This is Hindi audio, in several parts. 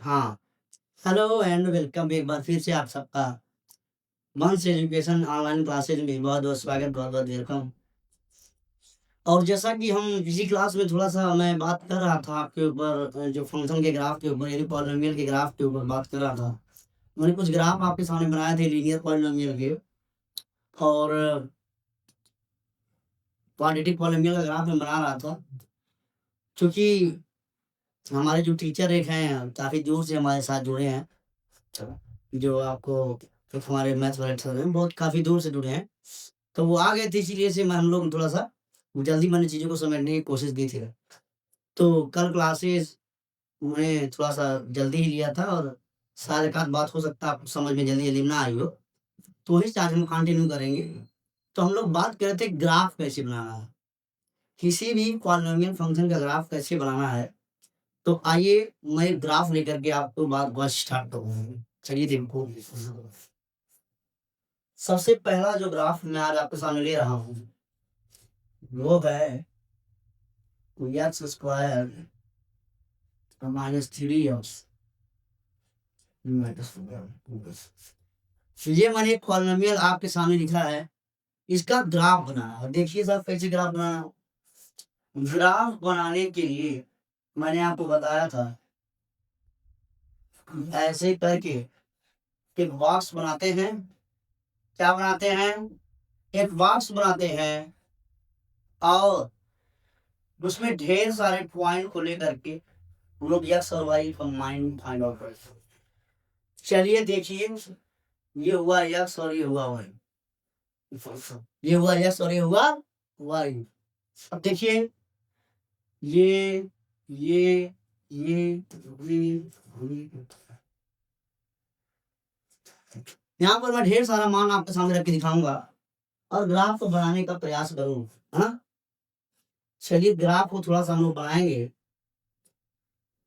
हाँ, हेलो एंड वेलकम एक बार फिर से आप सबका मंच एजुकेशन ऑनलाइन क्लासेज में बहुत-बहुत स्वागत, बहुत-बहुत वेलकम। और जैसा कि हम पिछली क्लास में थोड़ा-सा मैं बात कर रहा था आपके ऊपर जो फ़ंक्शन के ग्राफ के ऊपर यानी पॉलिनोमियल के ग्राफ के ऊपर बात कर रहा था। मैंने कुछ ग्राफ आपके सामने बनाए थे लीनियर पॉलिनोमियल के और क्वाड्रेटिक पॉलिनोमियल का ग्राफ मैं बना रहा था। चूँकि हमारे जो टीचर एक हैं, काफ़ी दूर से हमारे साथ जुड़े हैं, जो आपको एक हमारे मैथ्स वाले सर हैं, बहुत काफ़ी दूर से जुड़े हैं। तो वो आ गए थे इसीलिए से मैं हम लोग थोड़ा-सा जल्दी मैंने चीज़ों को समेटने की कोशिश की थी। तो कल क्लासेस मैंने थोड़ा-सा जल्दी ही लिया था और शायद एक आध बात हो सकता है आपको समझ में जल्दी-जल्दी ना आई हो। तो वही चार्ज हम कंटिन्यू करेंगे। तो हम लोग बात कर रहे थे ग्राफ कैसे बनाना है। किसी भी पॉलिनोमियल फंक्शन का ग्राफ कैसे बनाना है। तो आइए मैं ग्राफ लेकर के आपको बात स्टार्ट करूँगा। चलिए देखो। सबसे पहला जो ग्राफ मैं आज आपके सामने ले रहा हूँ, वो है एक्स स्क्वायर माइनस 3x ये मैंने एक पॉलिनोमियल आपके सामने लिखा है, इसका ग्राफ बनाना है। देखिए साहब कैसे ग्राफ बनाना है। ग्राफ बनाने के लिए मैंने आपको बताया था, ऐसे करके एक बॉक्स बनाते हैं। क्या बनाते हैं? एक बॉक्स बनाते हैं और उसमें ढेर सारे पॉइंट को लेकर के हम लोग एक्स और वाई फाइंड आउट करते हैं। चलिए देखिए, ये हुआ एक्स और ये हुआ वाई। ये हुआ एक्स और ये हुआ वाई। अब देखिए ये ये यहाँ पर मैं ढेर सारा मान आपके सामने रख के दिखाऊंगा और ग्राफ को बनाने का प्रयास करूँ, है ना? चलिए ग्राफ को थोड़ा सा हम लोग बनाएंगे।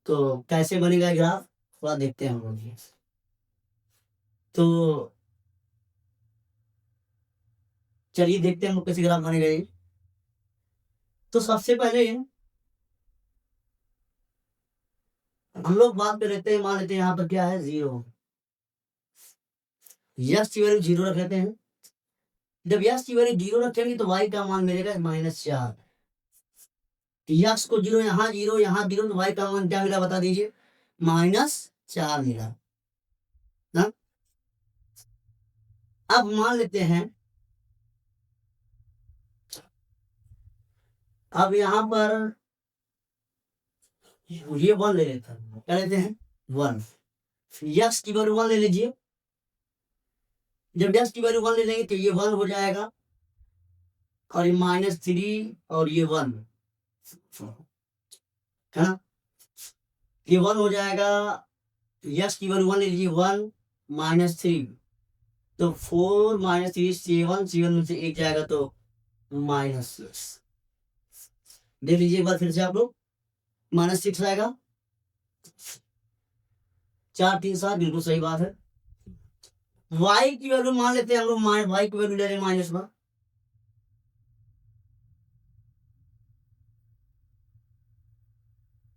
तो कैसे बनेगा ग्राफ थोड़ा देखते हैं हम लोग। तो चलिए देखते हैं हम लोग कैसे ग्राफ बनेगा ये। तो सबसे पहले हम लोग बात कर लेते हैं, मान लेते हैं यहाँ पर क्या है 0। यस की वैल्यू 0 रख लेते हैं। जब यस की वैल्यू 0 रखेंगे तो वाई का मान मिलेगा -4। यस को 0 यहाँ 0 यहाँ 0 तो वाई का मान क्या मिला बता दीजिए? -4 मिला ना। अब मान लेते हैं, अब यहाँ पर ये 1 ले लेते हैं। क्या लेते हैं? 1। यस की वैल्यू 1 ले लीजिए। जब यस की वैल्यू 1 ले लेंगे तो ये 1 हो जाएगा और ये -3 और ये 1 है ना। ये 1 हो जाएगा। यस की वैल्यू 1 ले लीजिए 1 -3 तो 4 -3 7 7 में से 1 जाएगा तो -6। देख लीजिए एक बार फिर से आप लोग, -6 आएगा। 4 3 7 बिल्कुल सही बात है। वाई की वैल्यू मान लेते हैं हम लोग, वाई की वैल्यू ले लें -1।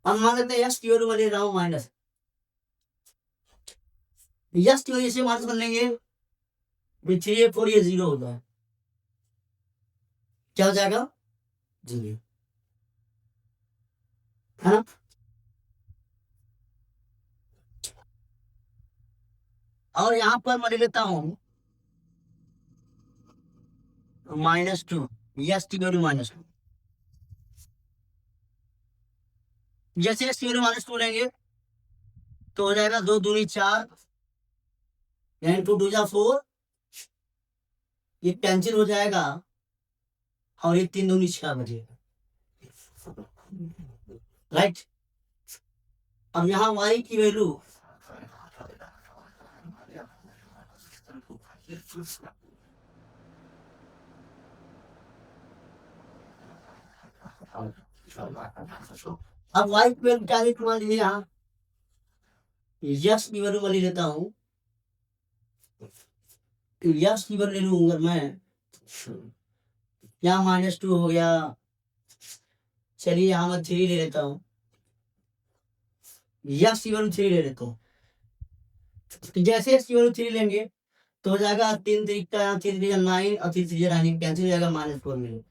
अब मान लेते हैं यस की वैल्यू मैं ले रहा हूँ माइनस। यस की वजह से माइनस कर लेंगे, 3 4 ये 0 होता है। क्या हो जाएगा? 0 है ना। और यहाँ पर मैं ले लेता हूँ -2। यस की वैल्यू -2। जैसे यस की वैल्यू -2 लेंगे तो हो जाएगा 2 दूनी 4 यानी 2 2 जा 4। ये कैंसिल हो जाएगा और ये 3 दूनी 6 बचेगा। राइट। अब यहाँ y की वैल्यू अब y की वैल्यू क्या मान लीजिए यहाँ यस की वैल्यू मैं ले लेता हूँ। यस की वैल्यू ले लूंगा मैं, यहाँ -2 हो गया। चलिए यहाँ मैं 3 ले लेता हूँ। यक्स की वैल्यू 3 ले लेता हूँ। तो जैसे एक्स की वैल्यू 3 लेंगे तो हो जाएगा 3 3 का 3 3 9 और 3 3 9 कैंसिल हो जाएगा, -4 मिलेगा।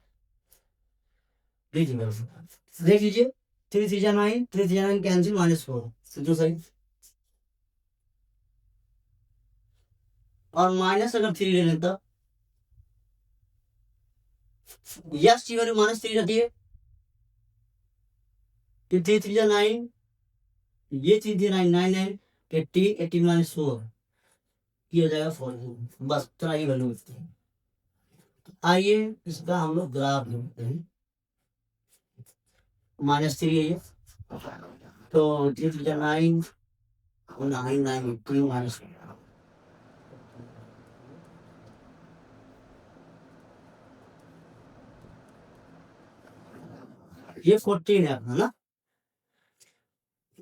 देख लीजिए 3 3 9 3 3 9 कैंसिल, -4 सीधो सही। और माइनस अगर 3 ले लेता, यस की वैल्यू -3 रहती है, 3 3 9, ये 3 3 9 9 9 18 18 -4 ये हो जाएगा 4। बस इतना ही वैल्यू मिलती है। आइए इसका हम लोग ग्राफ देखते हैं। -3 है ये, तो 3 3 9 9 9 3 माइनस, ये 14 है अपना ना।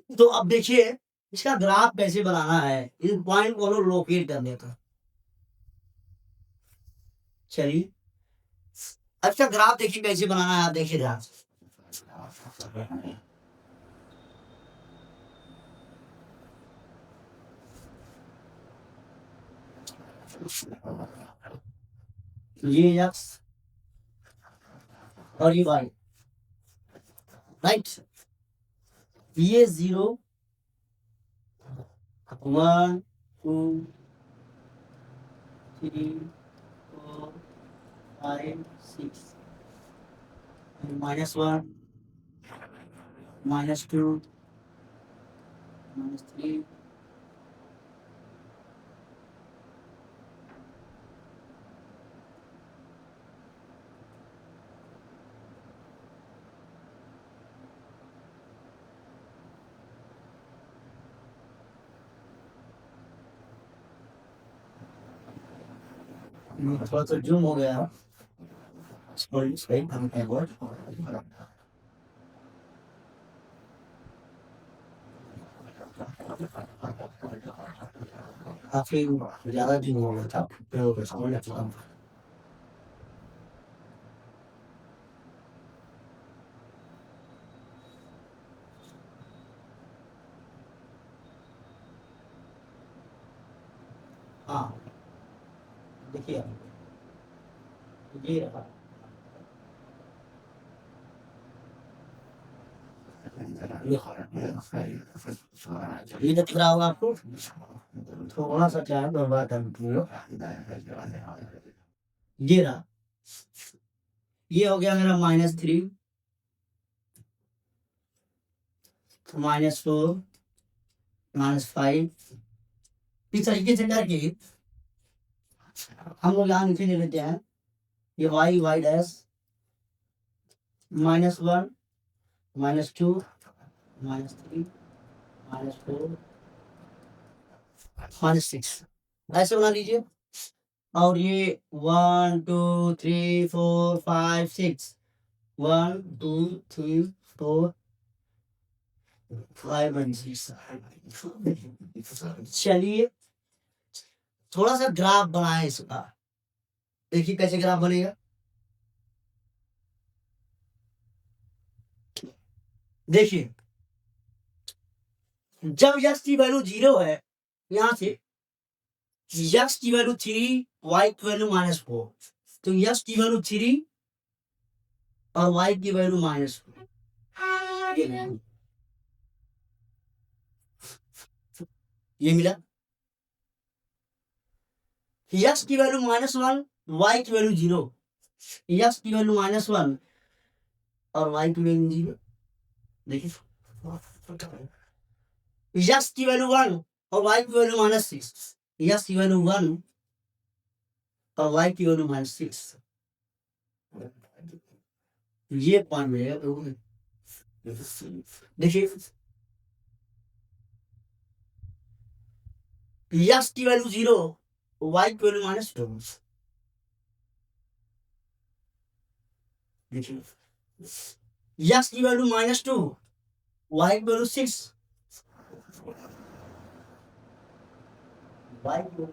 तो अब देखिए इसका ग्राफ कैसे बनाना है, इन पॉइंट को हम लोकेट करने का। चलिए अब इसका ग्राफ देखिए कैसे बनाना है, आप देखिए ध्यान से। ये एक्स और ये वाई, राइट। ये 0 1 2 3 4 5 6 -1 -2 -3 थोड़ा सा जूम हो गया। काफी ज्यादा जूम हो गया था, तो समझ आता हूँ। हाँ देखिए ये रहा, ये दिख रहा होगा आपको, थोड़ा सा क्या है बर्बाद ये रहा। ये हो गया मेरा -3 -4 -5। इस तरीके से करके हम लोग यहाँ नीचे ले लेते हैं। ये वाई वाई डैश -1 -2 -3 -4 -6 ऐसे बना लीजिए। और ये 1 2 3 4 5 6 1 2 3 4 5 and 6। चलिए थोड़ा सा ग्राफ बनाए इसका, देखिए कैसे ग्राफ बनेगा। देखिए जब यक्स की वैल्यू 0 है, यहां से यक्स की वैल्यू 3 वाई की वैल्यू -4, तो यक्स की वैल्यू 3 और वाई की वैल्यू -4, ये मिला। यक्स की वैल्यू -1, वाई की वैल्यू 0, यक्स की वैल्यू -1 और वाई की वैल्यू 0। देखिए यक्स की वैल्यू 1 और वाई की वैल्यू -6, यक्स की वैल्यू 1 और वाई की वैल्यू -6, ये पॉइंट मिलेगा। देखिए यक्स की वैल्यू 0, वाई की वैल्यू -2। देखिए यक्स की वैल्यू -2, वाई की वैल्यू 6, वाई की वैल्यू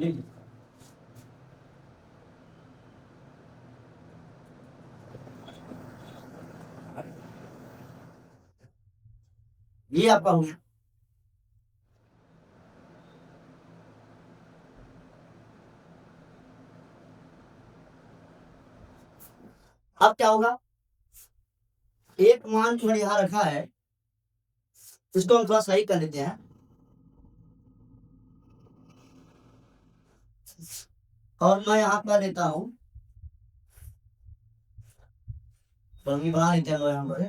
6। ये आपका हो गया। अब क्या होगा, एक मान जो यहाँ रखा है इसको हम थोड़ा सही कर लेते हैं। और मैं यहाँ कर लेता हूँ, बल्कि बना लेते हैं यहाँ पर।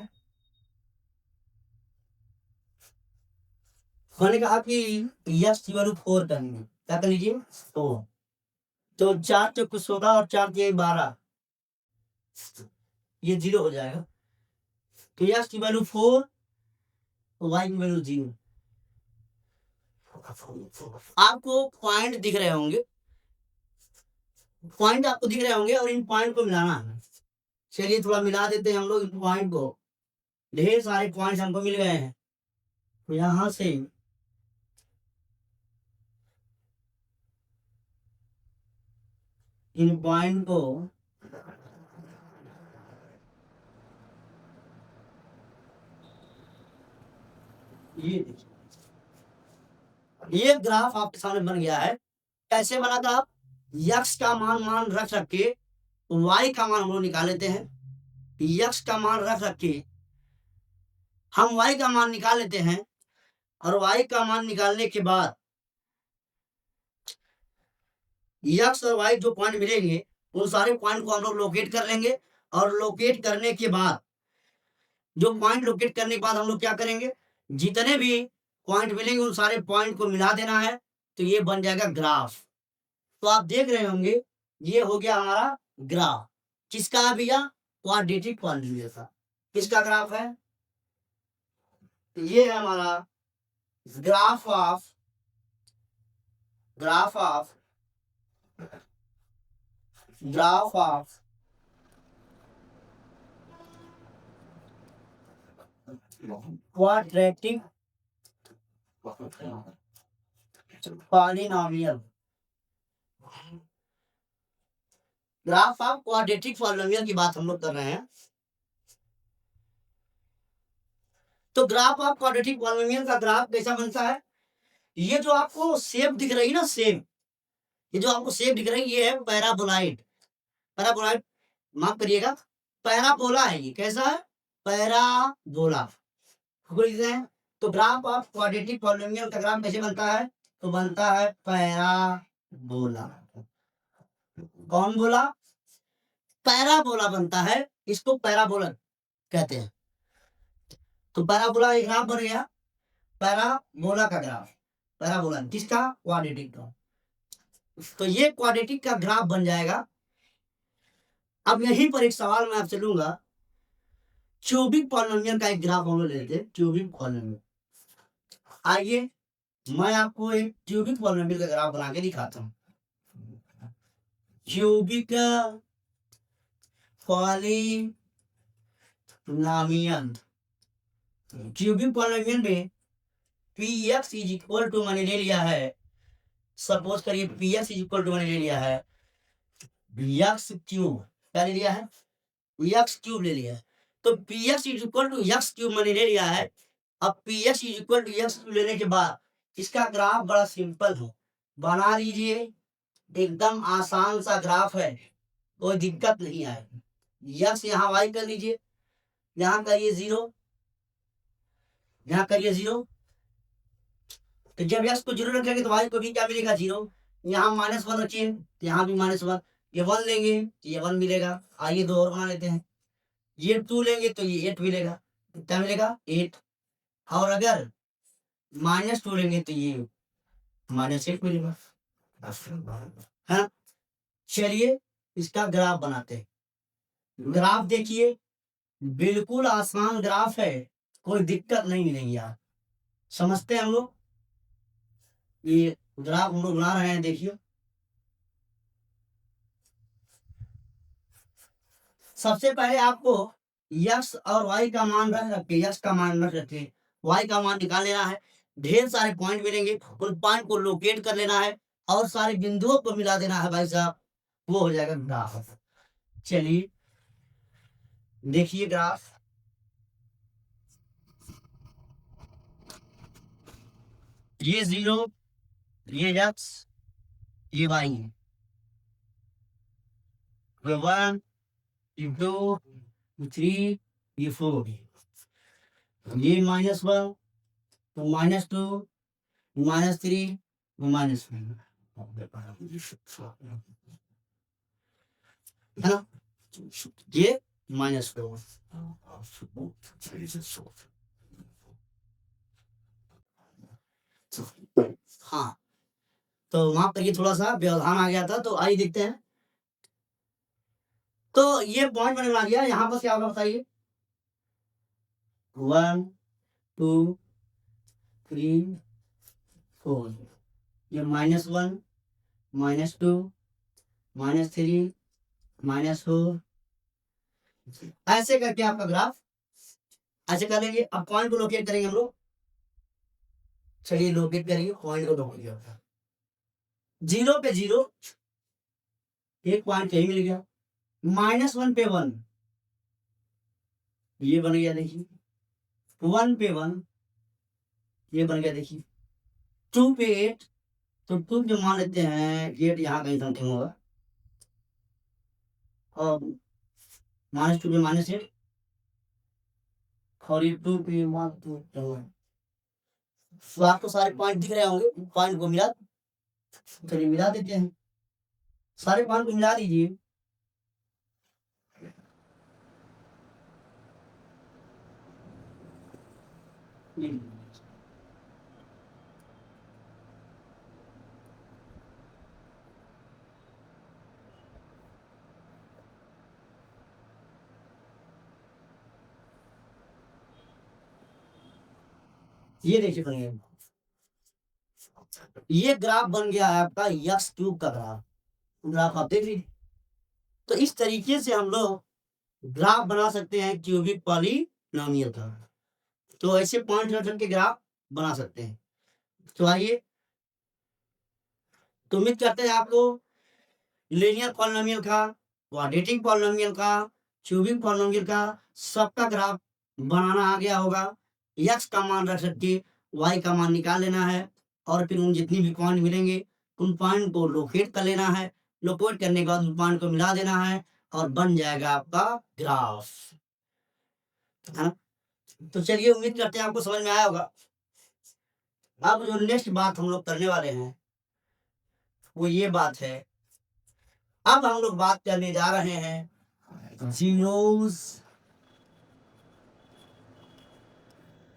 मैंने कहा कि यस इक्वल 4 करेंगे, क्या कर लीजिए, तो 4 चौक 16 और 4 के 12, ये 0 हो जाएगा। तो यस की वैल्यू 4, वाई की वैल्यू 0। आपको पॉइंट दिख रहे होंगे, पॉइंट आपको दिख रहे होंगे और इन पॉइंट को मिलाना है। चलिए थोड़ा मिला देते हैं हम लोग इन पॉइंट को। ढेर सारे पॉइंट्स हमको मिल गए हैं, तो यहां से इन पॉइंट को ये देखिए, ये ग्राफ आपके सामने बन गया है। कैसे बना था, आप यक्स का मान रख रख के वाई का मान हम लोग निकाल लेते हैं। यक्स का मान रख रख के हम वाई का मान निकाल लेते हैं, और वाई का मान निकालने के बाद यक्स और वाई जो पॉइंट मिलेंगे उन सारे पॉइंट को हम लोग लोकेट कर लेंगे। और लोकेट करने के बाद, जो पॉइंट लोकेट करने के बाद हम लोग क्या करेंगे, जितने भी पॉइंट मिलेंगे उन सारे पॉइंट को मिला देना है, तो ये बन जाएगा ग्राफ। तो आप देख रहे होंगे ये हो गया हमारा ग्राफ। किसका भैया, क्वाड्रेटिक पॉलिनोमियल का। किसका ग्राफ है, तो ये है हमारा graph of graph of graph of quadratic polynomial. Graph of quadratic polynomial की बात हम लोग कर रहे हैं। तो ग्राफ ऑफ क्वाड्रेटिक पॉलिनोमियल का ग्राफ कैसा बनता है, ये जो आपको शेप दिख रही है ना, शेप, ये जो आपको शेप दिख रही है ये है पैराबोलाइड। पैराबोलाइड, माफ करिएगा, पैराबोला है ये। कैसा है, पैराबोला। तो ग्राफ ऑफ क्वाड्रेटिक पॉलिनोमियल का ग्राफ कैसे बनता है, तो बनता है पैराबोला। कौन बोला, पैराबोला बनता है, इसको पैराबोला कहते हैं। तो पैराबोला एक ग्राफ बन गया, पैराबोला का ग्राफ। पैराबोला किसका, क्वाड्रेटिक का। तो ये क्वाड्रेटिक का ग्राफ बन जाएगा। अब यहीं पर एक सवाल मैं आपसे लूंगा, क्यूबिक पॉलिनोमियल का एक ग्राफ हम लोग लेते हैं। क्यूबिक पॉलिनोमियल, आइए मैं आपको एक क्यूबिक पॉलिनोमियल का ग्राफ बना के दिखाता हूँ। क्यूबिक पॉलिनोमियल, क्यूबिक पॉलिनोमियल में p x is equal to मैंने ले लिया है, सपोज करिए p x is equal to मैंने ले लिया है एक्स क्यूब। क्या ले लिया है, एक्स क्यूब ले लिया है। तो p x is equal to x cube मैंने ले लिया है। अब p x is equal to x cube लेने के बाद इसका ग्राफ बड़ा सिंपल है, बना लीजिए। एकदम आसान सा ग्राफ है, कोई दिक्कत नहीं है। यक्स यहाँ वाई कर लीजिए, यहाँ करिए 0, यहाँ करिए 0। तो जब यक्स को 0 रखेंगे तो वाई को भी क्या मिलेगा, 0। यहाँ -1 रखिए, यहाँ भी -1। ये 1 लेंगे तो ये 1 मिलेगा। आइए 2 और बना लेते हैं। ये 2 लेंगे तो ये 8 मिलेगा। कितना मिलेगा, 8। और अगर -2 लेंगे तो ये -8 मिलेगा, है ना। चलिए इसका ग्राफ बनाते हैं। ग्राफ देखिए, बिल्कुल आसान ग्राफ है, कोई दिक्कत नहीं मिलेगी। यार समझते हैं हम लोग, ये ग्राफ हम लोग बना रहे हैं। देखिए सबसे पहले आपको यक्स और वाई का मान रख रखे, यक्स का मान रख रखे, वाई का मान निकाल लेना है। ढेर सारे पॉइंट मिलेंगे, उन पॉइंट को लोकेट कर लेना है और सारे बिंदुओं को मिला देना है भाई साहब, वो हो जाएगा ग्राफ। चलिए देखिए ग्राफ, ये 0, ये x, ये y है। ये 1, ये 2, ये 3, ये 4, ये -1, तो -2, -3, -1, है ना? ये -4। हाँ, तो माफ करिए थोड़ा सा व्यवधान आ गया था, तो आइए देखते हैं। तो ये पॉइंट मैंने बना दिया, यहाँ पर क्या होगा बताइए? 1, 2, 3, 4, ये -1, -2, -3, -4, ऐसे करके आपका ग्राफ ऐसे कर लेंगे। अब पॉइंट को लोकेट करेंगे हम लोग। चलिए लोकेट करेंगे, पॉइंट को लोकेट किया। 0 पे 0, एक पॉइंट यही मिल गया। -1 पे 1, ये बन गया देखिए। 1 पे 1, ये बन गया देखिए। 2 पे 8, तो 2 जो मान लेते हैं 8 यहाँ कहीं समथिंग होगा, और -2 पे -8, और ये 2 पे 1, 2 तो आपको सारे पॉइंट दिख रहे होंगे। पॉइंट को मिला, चलिए मिला देते हैं, सारे पॉइंट को मिला दीजिए। ये देखिए करिए, ये ग्राफ बन गया है आपका यक्स क्यूब का ग्राफ। ग्राफ आप देख लीजिए। तो इस तरीके से हम लोग ग्राफ बना सकते हैं क्यूबिक पॉलिनोमियल का। तो ऐसे पॉइंट रख के ग्राफ बना सकते हैं। तो आइए, तो उम्मीद करते हैं आपको लीनियर पॉलिनोमियल का, क्वाड्रेटिक पॉलिनोमियल का, क्यूबिक पॉलिनोमियल का सबका ग्राफ बनाना आ गया होगा। एक्स का मान रख सकके वाई का मान निकाल लेना है, और फिर उन जितनी भी पॉइंट मिलेंगे उन पॉइंट को लोकेट कर लेना है। लोकेट करने के बाद उन पॉइंट को मिला देना है, और बन जाएगा आपका ग्राफ, है ना? तो चलिए, उम्मीद करते हैं आपको समझ में आया होगा। अब जो नेक्स्ट बात हम लोग करने वाले हैं वो ये बात है। अब हम लोग बात करने जा रहे हैं zeros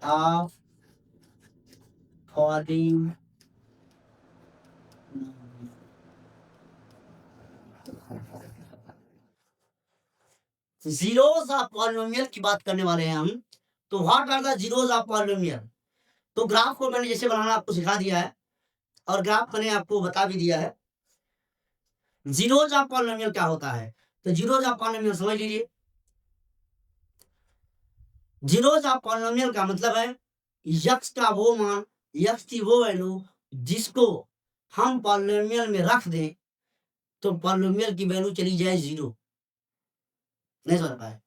of polynomial. Zeros of polynomial की बात करने वाले हैं हम। तो what are the zeros of polynomial? तो ग्राफ को मैंने जैसे बनाना आपको सिखा दिया है, और ग्राफ मैंने आपको बता भी दिया है। जीरोस ऑफ पॉलिनोमियल क्या होता है? तो जीरोस ऑफ पॉलिनोमियल समझ लीजिए। जीरोस ऑफ पॉलिनोमियल का मतलब है यक्स का वो मान, यक्स की वो वैल्यू जिसको हम पॉलिनोमियल में रख दें तो पॉलिनोमियल की वैल्यू चली जाए 0। नहीं समझ पाए?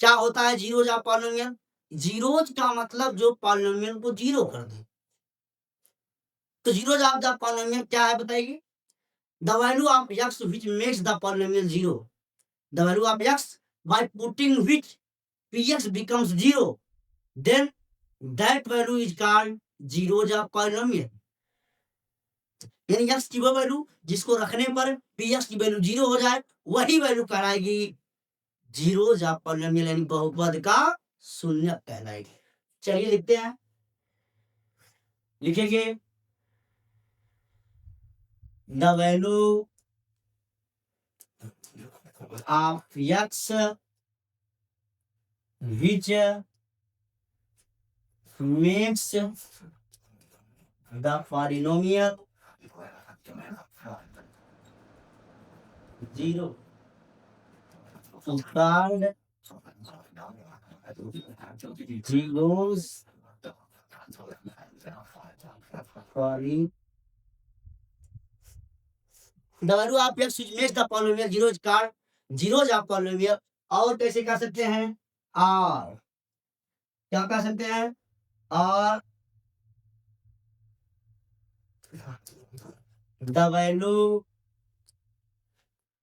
क्या होता है जीरोस ऑफ पॉलिनोमियल? जीरोस का मतलब जो पॉलिनोमियल को 0 कर दे। तो जीरोस ऑफ द पॉलिनोमियल क्या है बताइए? The value of x which makes the polynomial 0. The value of x by putting which px becomes 0, then that value is called zeros of polynomial. यानी x की वो वैल्यू जिसको रखने पर px की वैल्यू 0 हो जाए, वही वैल्यू कहलाएगी जीरोस ऑफ पॉलिनोमियल, यानी बहुपद का शून्य कहलाएगी। चलिए लिखते हैं, लिखेंगे the value of x which makes the polynomial 0 is called zeros poly. The value of x which makes the polynomial 0 is called zeros of polynomial. और कैसे कर सकते हैं? और क्या कर सकते हैं? और the value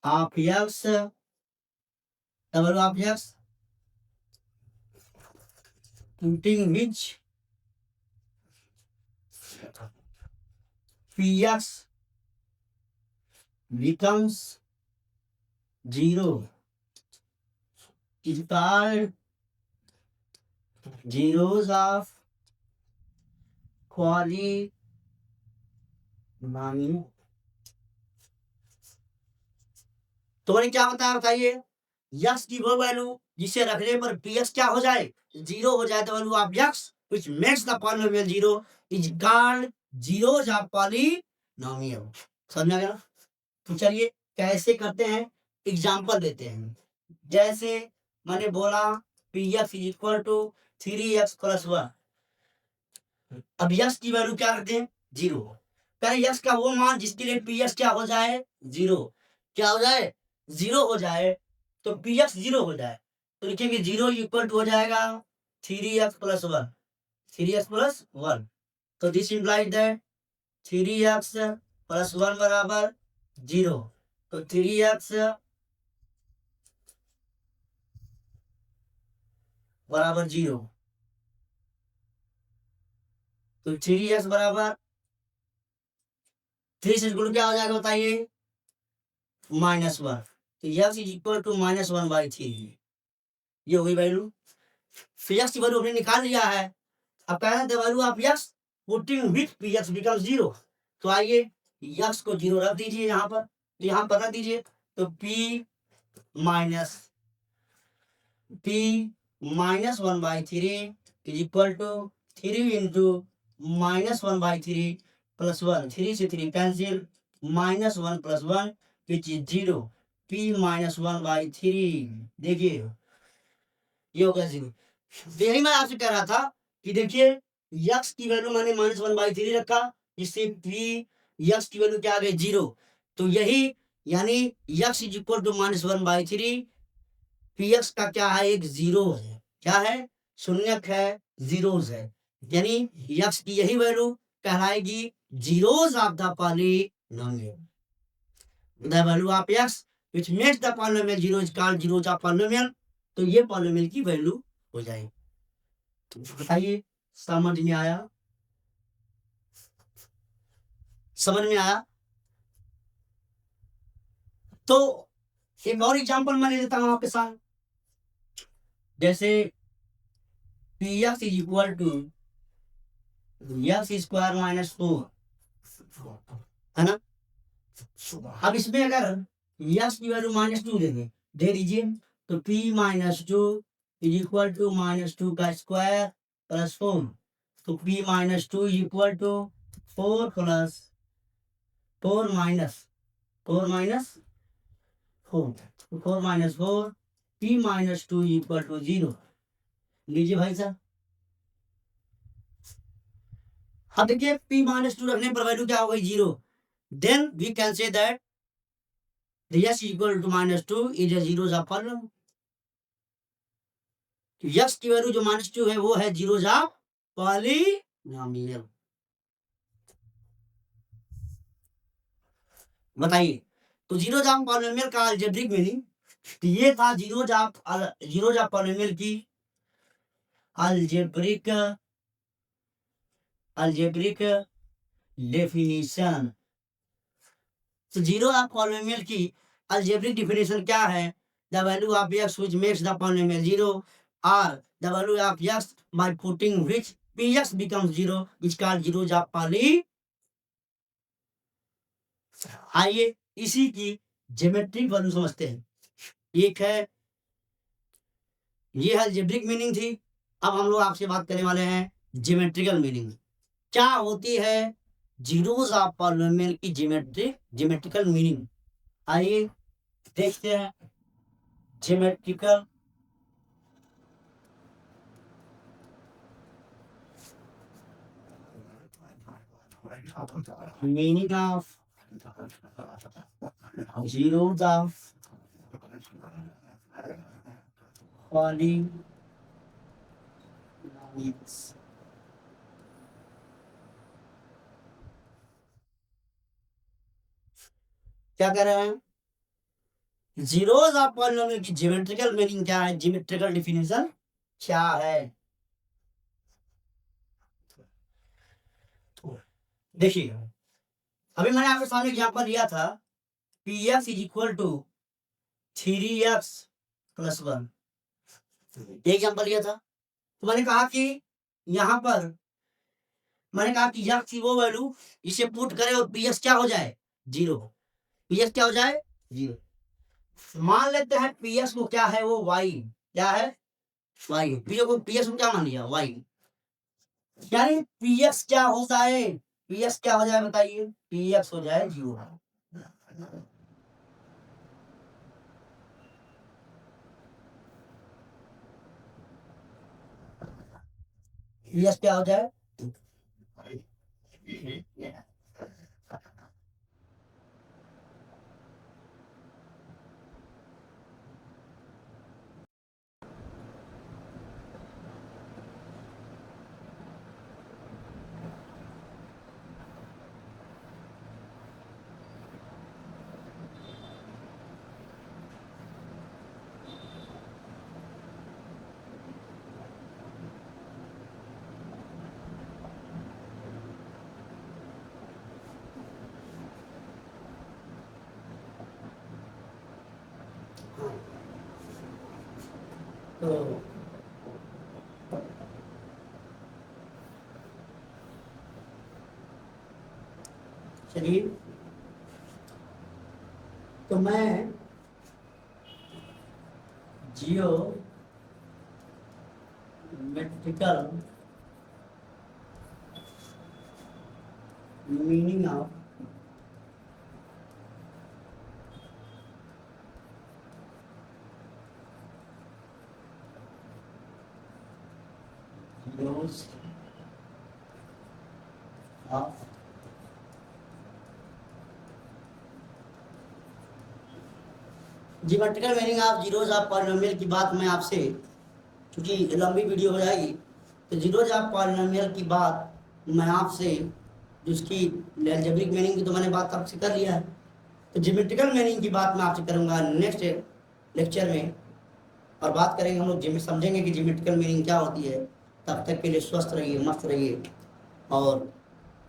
of x, the value of x, putting which px becomes 0 is called zeros of polynomial. तो मैंने क्या बताया बताइए, यक्स की वो वैल्यू जिसे रखने पर पी एक्स क्या हो जाए, 0 हो जाए, तो value of x which makes the polynomial 0 is called zeros of polynomial. समझ में आ गया? तो चलिए कैसे करते हैं, एग्जाम्पल देते हैं। जैसे मैंने बोला p x is equal to 3x plus 1। अब यक्स की वैल्यू क्या रखते हैं, 0। करें यक्स का वो मान जिसके लिए पी एक्स क्या हो जाए, 0। क्या हो जाए, 0 हो जाए, तो पी एक्स 0 हो जाए, तो लिखेंगे 0 इक्वल टू हो जाएगा 3x प्लस 1, 3x प्लस 1। तो this implies that 3x plus 1 बराबर 0। तो 3x बराबर 0, तो 3x बराबर 3 से गुण क्या हो जाएगा बताइए, -1। तो यक्स इज इक्वल टू -1/3। ये हो गई वैल्यू। फिर यक्स की वैल्यू हमने निकाल लिया है। अब कह रहे हैं the value of x putting with P x becomes 0। तो आइए यक्स को 0 रख दीजिए यहाँ पर, तो यहाँ पर रख दीजिए, तो p minus 1/3 is equal to 3 into -1/3 plus 1, 3 से 3 cancel, -1 plus 1 which is 0, p -1/3। देखिए ये होगा 0। यही मैं आपसे कह रहा था कि देखिए यक्स की वैल्यू मैंने -1/3 रखा, इससे p यक्स की वैल्यू क्या आ गई, 0। तो यही यानी x is equal to -1/3, p x का क्या है, एक 0 है। क्या है, शून्यक है, जीरोस है। यानी यक्स की यही वैल्यू कहलाएगी zeros of the polynomial. The value of x which makes the polynomial 0 is called zeros of polynomial. तो ये पॉलिनोमियल की वैल्यू हो जाएगी। तो बताइए समझ में आया, समझ में आया? तो एक और एग्जांपल मैं ले लेता हूं आपके साथ। जैसे p x is equal to x square minus 4, है ना? अब इसमें अगर यक्स की वैल्यू -2 दे दीजिए, तो p -2 इज इक्वल टू -2 का स्क्वायर प्लस 4। तो p -2 is equal to 4 plus 4 minus 4 minus 4, 4 minus 4, p -2 equal to 0। लीजिए भाई साहब, अब देखिए p -2 रखने पर वैल्यू क्या हो गई, 0। Then we can say that the x equal to -2 is a zeros of polynomial. X की वैल्यू जो -2 है वो है जीरोस ऑफ पॉलीनोमियल। बताइए, तो जीरोस ऑफ पॉलीनोमियल का अलजेब्रिक मीनिंग ये था, जीरोस ऑफ पॉलीनोमियल की अलजेब्रिक डेफिनेशन। तो जीरो ऑफ पॉलीनोमियल की अलजेब्रिक डेफिनेशन क्या है, the value of x which makes the polynomial 0 or the value of x by putting which px becomes 0 is called zeros of poly। आइए इसी की ज्योमेट्रिक वैल्यू समझते हैं। एक है, ये अलजेब्रिक मीनिंग थी। अब हम लोग आपसे बात करने वाले हैं ज्योमेट्रिकल मीनिंग। क्या होती है जीरोस ऑफ पॉलीनोमियल की ज्योमेट्रिकल मीनिंग? आइए देखते हैं geometrical meaning of zeros of polynomials। क्या कह रहे हैं? जीरोस ऑफ पॉलिनोमियल की ज्योमेट्रिकल मीनिंग क्या है, ज्योमेट्रिकल डिफिनेशन क्या है? देखिए, अभी मैंने आपके सामने एग्जांपल दिया था, p x is equal to 3x + 1, example दिया था। तो मैंने कहा कि यहाँ पर मैंने कहा कि x की वो वैल्यू इसे पुट करे और पी एक्स क्या हो जाए, 0। पी एक्स क्या हो जाए, 0। मान लेते हैं पी एक्स को क्या है, वो y, क्या है, y। पी एक्स को क्या मान लिया, y। यानी पी एक्स क्या हो जाए, पी एक्स क्या हो जाए बताइए, पी एक्स हो जाए 0। पी एक्स क्या हो जाए, तो चलिए, तो मैं geometrical meaning of zeros of geometrical meaning of zeros of polynomial की बात मैं आपसे, क्योंकि लंबी वीडियो हो जाएगी, तो जीरोस ऑफ पॉलिनोमियल की बात मैं आपसे, जिसकी अलजेब्रिक मीनिंग की तो मैंने बात आपसे कर लिया है, तो ज्योमेट्रिकल मीनिंग की बात मैं आपसे करूंगा नेक्स्ट लेक्चर में। और बात करेंगे हम लोग, समझेंगे कि ज्योमेट्रिकल मीनिंग क्या होती है। तब तक के लिए स्वस्थ रहिए, मस्त रहिए, और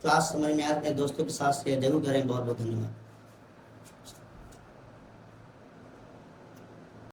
क्लास समझ में आए अपने दोस्तों के साथ शेयर जरूर करें। बहुत बहुत धन्यवाद।